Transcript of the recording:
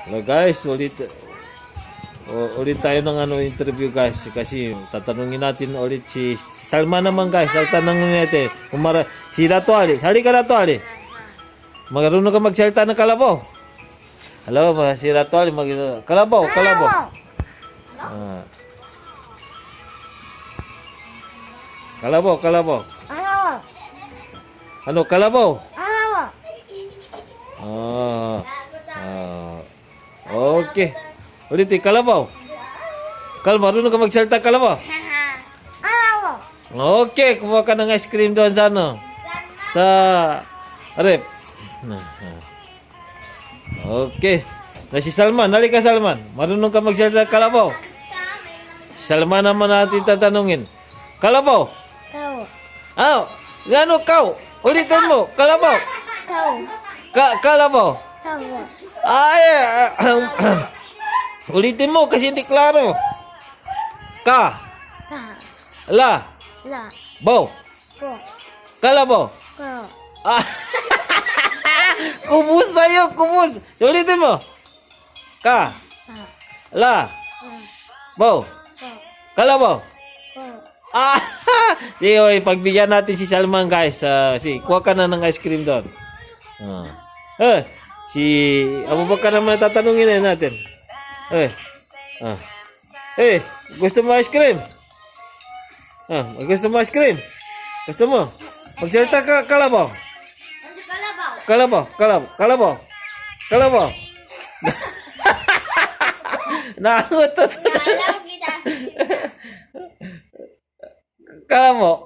Hello guys, ulit tayo ng interview guys kasi tatanungin natin ulit si Salma naman guys. Tatanungin natin si Dato Ali. Sali ka Dato Ali. Marunong ka magsalita ng kalabaw. Hello, si Dato Ali kalabaw. Ah. Kalabaw. Ano kalabaw? Okay. Ulit kalabaw. Marunong ka magsalita kalabaw? Okay, kumuha ka ng ice cream doon sa sa rep. Okay. Na si Salman, halika Salman. Marunong ka magsalita kalabaw? Salman naman natin tatanungin. Kalabaw? Kau. Gano kau? Ulitin mo, kalabaw. Kau. Kalabaw. Kau. Ay, ulitin mo kasi hindi klaro. Ka. La. La. Baw. Ko. Kalabaw. Ko. Kubus sa'yo, kubus. Ulitin mo. Ka. Ka. La. Baw. Ko. Kalabaw. Ko. Di, pagbigyan natin si Salman guys. Kuha ka na ng ice cream doon. Si Abubakar naman tatanungin natin. Gusto mo ice cream? Gusto mo ice cream? Gusto mo? Magsalita ka, kalabaw. Kalabaw. Nakakot. Kalabaw.